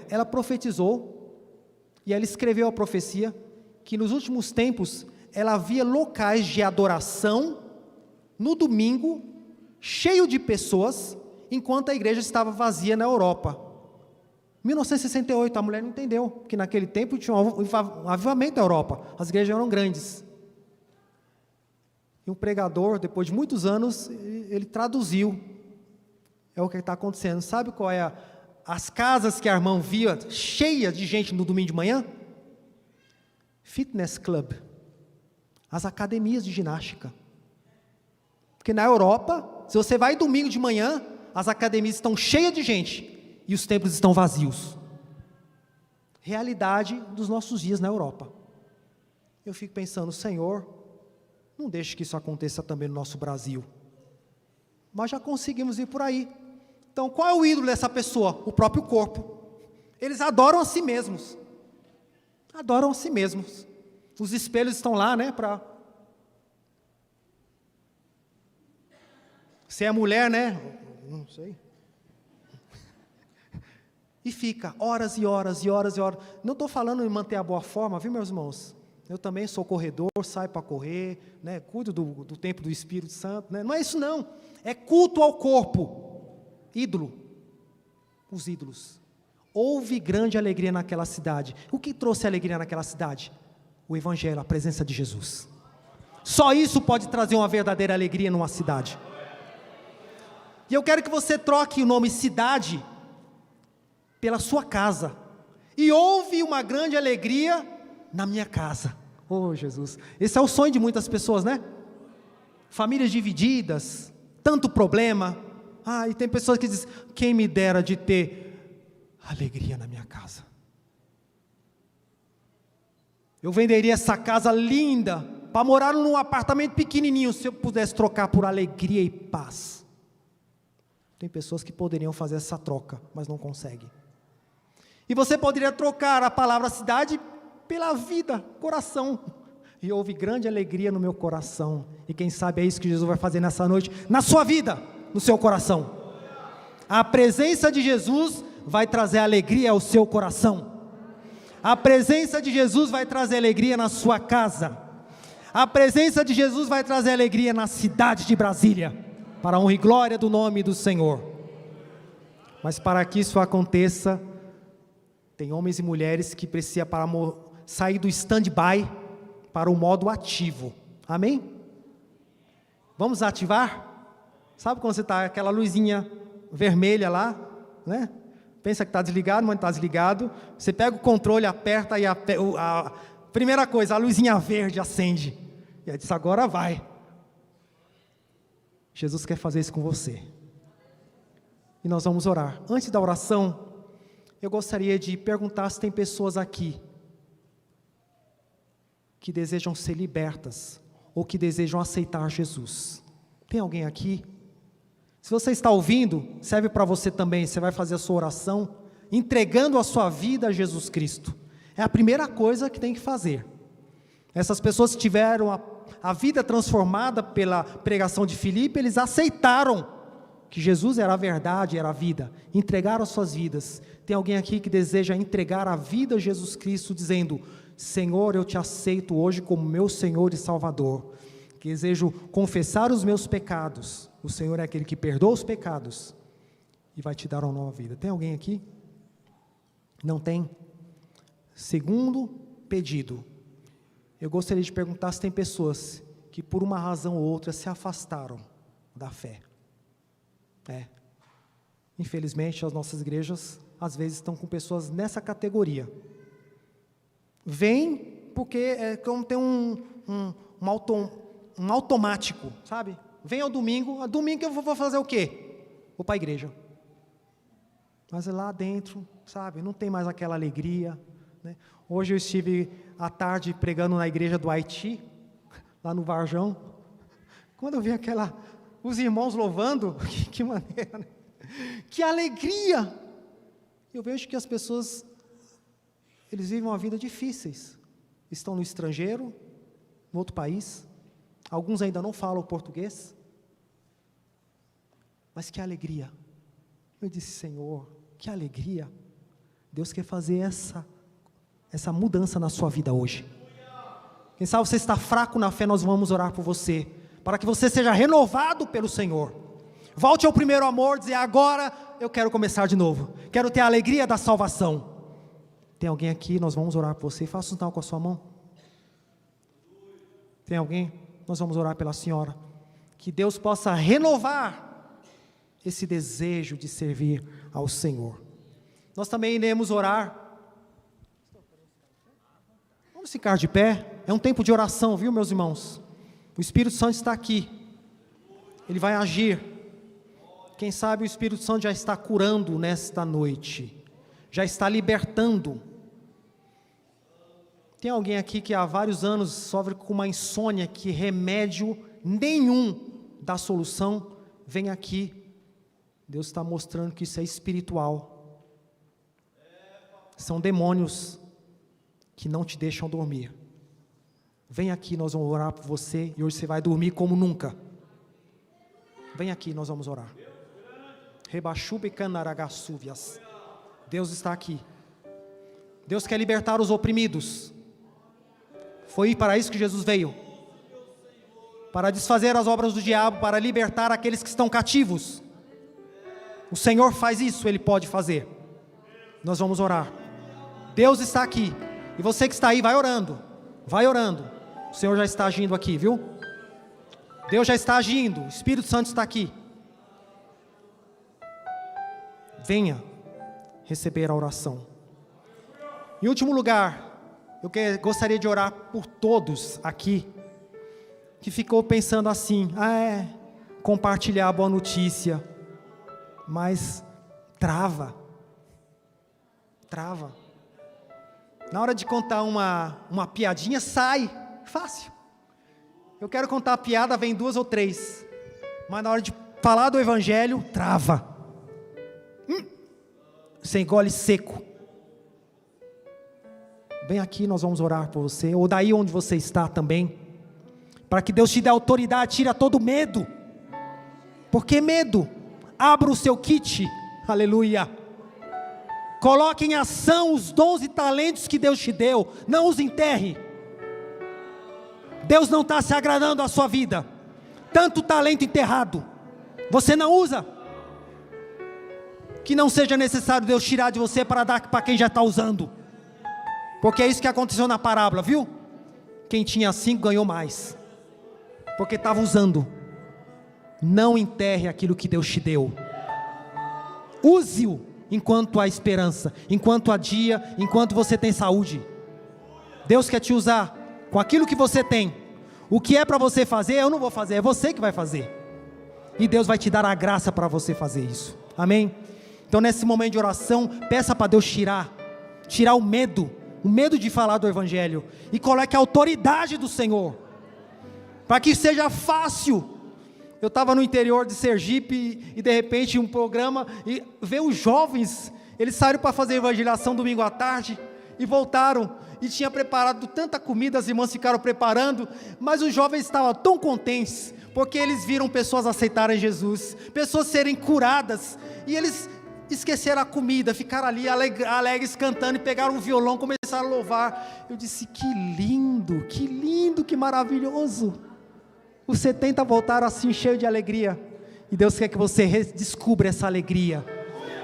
Ela profetizou, e ela escreveu a profecia, que nos últimos tempos, ela via locais de adoração, no domingo, cheio de pessoas, enquanto a igreja estava vazia na Europa. 1968, a mulher não entendeu, que naquele tempo tinha um avivamento na Europa, as igrejas eram grandes. E um pregador, depois de muitos anos, ele traduziu. É o que está acontecendo. Sabe qual é as casas que a irmã via, cheias de gente no domingo de manhã? Fitness club. As academias de ginástica. Porque na Europa, se você vai domingo de manhã, as academias estão cheias de gente e os templos estão vazios. Realidade dos nossos dias na Europa. Eu fico pensando, Senhor, não deixe que isso aconteça também no nosso Brasil. Mas já conseguimos ir por aí. Então, qual é o ídolo dessa pessoa? O próprio corpo. Eles adoram a si mesmos. Adoram a si mesmos. Os espelhos estão lá, né, Se é mulher, né? Não sei. E fica horas e horas e horas e horas. Não estou falando em manter a boa forma, viu, meus irmãos? Eu também sou corredor, saio para correr, né? Cuido do templo do Espírito Santo, né? Não é isso não. É culto ao corpo. Ídolo. Os ídolos. Houve grande alegria naquela cidade. O que trouxe alegria naquela cidade? O Evangelho, a presença de Jesus. Só isso pode trazer uma verdadeira alegria numa cidade. E eu quero que você troque o nome cidade pela sua casa. E houve uma grande alegria na minha casa. Oh, Jesus. Esse é o sonho de muitas pessoas, né? Famílias divididas, tanto problema. E tem pessoas que dizem, quem me dera de ter alegria na minha casa. Eu venderia essa casa linda para morar num apartamento pequenininho, se eu pudesse trocar por alegria e paz. Tem pessoas que poderiam fazer essa troca, mas não conseguem. E você poderia trocar a palavra cidade pela vida, coração. E houve grande alegria no meu coração. E quem sabe é isso que Jesus vai fazer nessa noite, na sua vida, no seu coração. A presença de Jesus vai trazer alegria ao seu coração. A presença de Jesus vai trazer alegria na sua casa. A presença de Jesus vai trazer alegria na cidade de Brasília, para a honra e glória do nome do Senhor. Mas para que isso aconteça, tem homens e mulheres que precisam sair do stand-by para o modo ativo. Amém? Vamos ativar? Sabe quando você está aquela luzinha vermelha lá, né? Pensa que está desligado, mas não está desligado. Você pega o controle, aperta e a primeira coisa, a luzinha verde acende. E aí diz, agora vai. Jesus quer fazer isso com você. E nós vamos orar. Antes da oração, eu gostaria de perguntar se tem pessoas aqui que desejam ser libertas ou que desejam aceitar Jesus. Tem alguém aqui? Se você está ouvindo, serve para você também. Você vai fazer a sua oração entregando a sua vida a Jesus Cristo. É a primeira coisa que tem que fazer. Essas pessoas que tiveram a vida transformada pela pregação de Filipe, eles aceitaram que Jesus era a verdade, era a vida, entregaram as suas vidas. Tem alguém aqui que deseja entregar a vida a Jesus Cristo, dizendo, Senhor, eu te aceito hoje como meu Senhor e Salvador, que desejo confessar os meus pecados. O Senhor é aquele que perdoa os pecados e vai te dar uma nova vida. Tem alguém aqui? Não tem? Segundo pedido, eu gostaria de perguntar se tem pessoas que por uma razão ou outra se afastaram da fé. Infelizmente as nossas igrejas às vezes estão com pessoas nessa categoria. Vem porque é como tem um automático, sabe? Vem ao domingo, a domingo eu vou fazer o quê? Vou para a igreja. Mas lá dentro, sabe, não tem mais aquela alegria, né? Hoje eu estive à tarde pregando na igreja do Haiti, lá no Varjão. Quando eu vi os irmãos louvando, que maneira, né? Que alegria! Eu vejo que as pessoas, eles vivem uma vida difíceis. Estão no estrangeiro, no outro país. Alguns ainda não falam português. Mas que alegria. Eu disse, Senhor, que alegria. Deus quer fazer essa mudança na sua vida hoje. Quem sabe você está fraco na fé, nós vamos orar por você, para que você seja renovado pelo Senhor. Volte ao primeiro amor, dizer, agora eu quero começar de novo. Quero ter a alegria da salvação. Tem alguém aqui, nós vamos orar por você. Faça um sinal com a sua mão. Tem alguém? Nós vamos orar pela senhora. Que Deus possa renovar esse desejo de servir ao Senhor. Nós também iremos orar. Vamos ficar de pé. É um tempo de oração, viu, meus irmãos? O Espírito Santo está aqui. Ele vai agir. Quem sabe o Espírito Santo já está curando nesta noite. Já está libertando. Tem alguém aqui que há vários anos sofre com uma insônia que remédio nenhum dá solução? Vem aqui. Deus está mostrando que isso é espiritual. São demônios que não te deixam dormir. Vem aqui, nós vamos orar por você e hoje você vai dormir como nunca. Vem aqui, nós vamos orar. Deus está aqui. Deus quer libertar os oprimidos. Foi para isso que Jesus veio. Para desfazer as obras do diabo, para libertar aqueles que estão cativos. O Senhor faz isso, Ele pode fazer. Nós vamos orar. Deus está aqui. E você que está aí, vai orando. Vai orando. O Senhor já está agindo aqui, viu? Deus já está agindo. O Espírito Santo está aqui. Venha receber a oração. Em último lugar, eu gostaria de orar por todos aqui que ficou pensando assim, compartilhar a boa notícia, mas trava. Na hora de contar uma piadinha, sai, fácil. Eu quero contar a piada, vem 2 ou 3, mas na hora de falar do Evangelho, trava. Você engole seco. vem aqui, nós vamos orar por você, ou daí onde você está também, para que Deus te dê autoridade, tira todo medo. Por que medo? Abra o seu kit, aleluia. Coloque em ação os dons e talentos que Deus te deu, não os enterre. Deus não está se agradando da sua vida, tanto talento enterrado, você não usa. Que não seja necessário Deus tirar de você para dar para quem já está usando, porque é isso que aconteceu na parábola, viu? Quem tinha 5 ganhou mais, porque estava usando. Não enterre aquilo que Deus te deu, use-o enquanto há esperança, enquanto há dia, enquanto você tem saúde. Deus quer te usar com aquilo que você tem. O que é para você fazer, eu não vou fazer, é você que vai fazer, e Deus vai te dar a graça para você fazer isso, amém? Então nesse momento de oração, peça para Deus tirar o medo de falar do Evangelho, e coloque a autoridade do Senhor, para que seja fácil. Eu estava no interior de Sergipe, e de repente um programa, e veio os jovens, eles saíram para fazer evangelização domingo à tarde, e voltaram, e tinha preparado tanta comida, as irmãs ficaram preparando, mas os jovens estavam tão contentes, porque eles viram pessoas aceitarem Jesus, pessoas serem curadas, e eles esqueceram a comida, ficaram ali alegres cantando, e pegaram um violão, começaram a louvar. Eu disse, que lindo, que maravilhoso. Os 70 voltaram assim, cheio de alegria, e Deus quer que você redescubra essa alegria,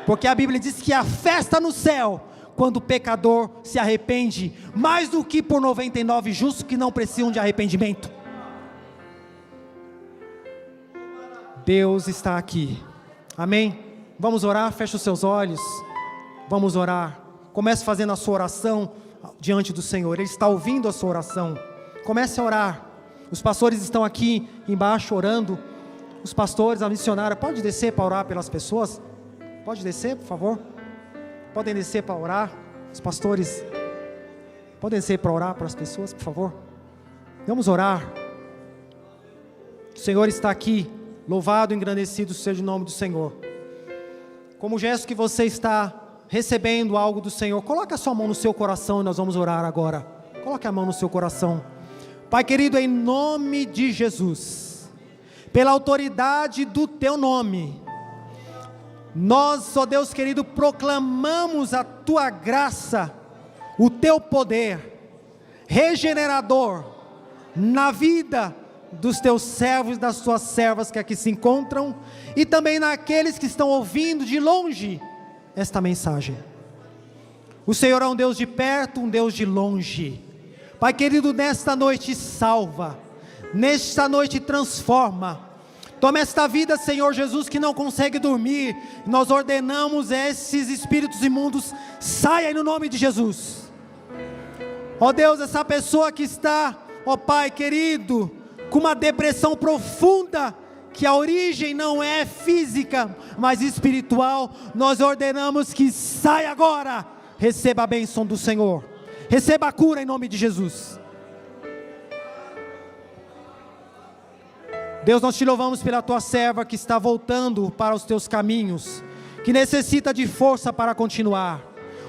porque a Bíblia diz que há festa no céu, quando o pecador se arrepende, mais do que por 99 justos que não precisam de arrependimento. Deus está aqui, amém? Vamos orar, feche os seus olhos, vamos orar. Comece fazendo a sua oração diante do Senhor, Ele está ouvindo a sua oração. Comece a orar. Os pastores estão aqui embaixo orando. Os pastores, a missionária, pode descer para orar pelas pessoas? Pode descer, por favor? Podem descer para orar. Os pastores podem descer para orar para as pessoas, por favor? Vamos orar. O Senhor está aqui. Louvado e engrandecido seja o nome do Senhor. Como gesto que você está recebendo algo do Senhor, coloque a sua mão no seu coração e nós vamos orar agora. Coloque a mão no seu coração. Pai querido, em nome de Jesus, pela autoridade do Teu nome, nós, ó Deus querido, proclamamos a Tua graça, o Teu poder regenerador na vida dos Teus servos e das Tuas servas que aqui se encontram, e também naqueles que estão ouvindo de longe esta mensagem. O Senhor é um Deus de perto, um Deus de longe. Pai querido, nesta noite salva, nesta noite transforma. Toma esta vida, Senhor Jesus, que não consegue dormir. Nós ordenamos esses espíritos imundos, saia no nome de Jesus. Ó Deus, essa pessoa que está, ó Pai querido, com uma depressão profunda, que a origem não é física, mas espiritual, nós ordenamos que saia agora. Receba a bênção do Senhor. Receba a cura em nome de Jesus. Deus, nós te louvamos pela tua serva que está voltando para os teus caminhos, que necessita de força para continuar.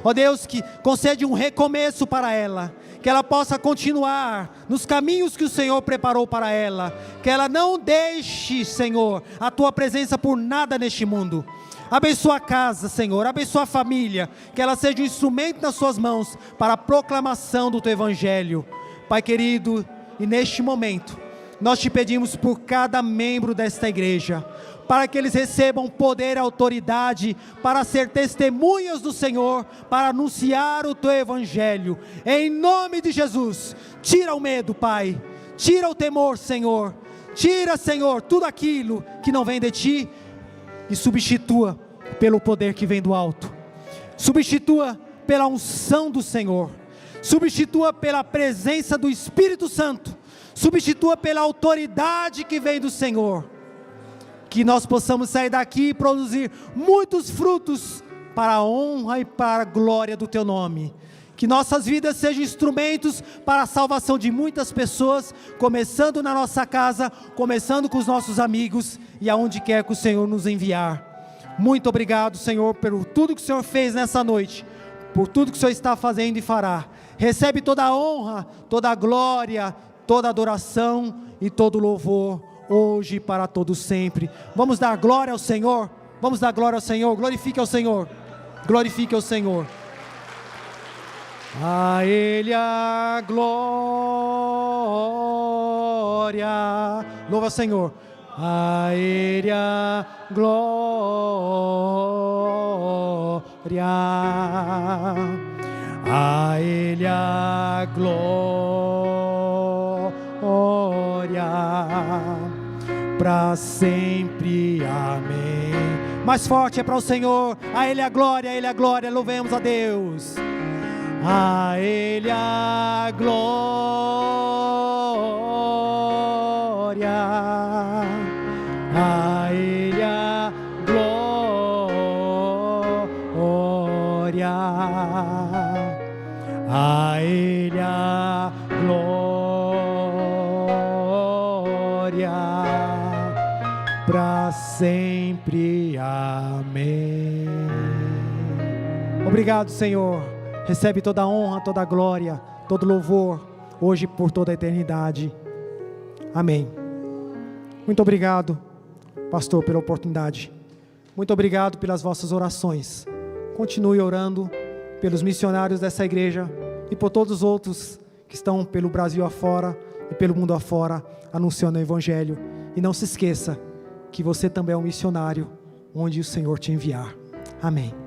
Ó Deus, que concede um recomeço para ela, que ela possa continuar nos caminhos que o Senhor preparou para ela, que ela não deixe, Senhor, a tua presença por nada neste mundo. Abençoa a casa, Senhor, abençoa a família, que ela seja um instrumento nas suas mãos para a proclamação do teu evangelho. Pai querido, e neste momento nós te pedimos por cada membro desta igreja, para que eles recebam poder e autoridade para ser testemunhas do Senhor, para anunciar o teu evangelho, em nome de Jesus. Tira o medo, Pai, tira o temor, Senhor, tira, Senhor, tudo aquilo que não vem de ti, e substitua pelo poder que vem do alto, substitua pela unção do Senhor, substitua pela presença do Espírito Santo, substitua pela autoridade que vem do Senhor, que nós possamos sair daqui e produzir muitos frutos para a honra e para a glória do teu nome, que nossas vidas sejam instrumentos para a salvação de muitas pessoas, começando na nossa casa, começando com os nossos amigos e aonde quer que o Senhor nos enviar. Muito obrigado, Senhor, por tudo que o Senhor fez nessa noite, por tudo que o Senhor está fazendo e fará. Recebe toda a honra, toda a glória, toda a adoração e todo o louvor, hoje e para todos sempre. Vamos dar glória ao Senhor, vamos dar glória ao Senhor, glorifique ao Senhor, glorifique ao Senhor. A Ele a glória, louva ao Senhor. A Ele a glória, a Ele a glória, para sempre, amém. Mais forte é para o Senhor, a Ele a glória, louvemos a Deus. A Ele a glória, a Ele a glória, a Ele a glória, para sempre, amém. Obrigado, Senhor. Recebe toda a honra, toda a glória, todo louvor, hoje e por toda a eternidade. Amém. Muito obrigado, pastor, pela oportunidade. Muito obrigado pelas vossas orações. Continue orando pelos missionários dessa igreja e por todos os outros que estão pelo Brasil afora e pelo mundo afora, anunciando o Evangelho. E não se esqueça que você também é um missionário onde o Senhor te enviar. Amém.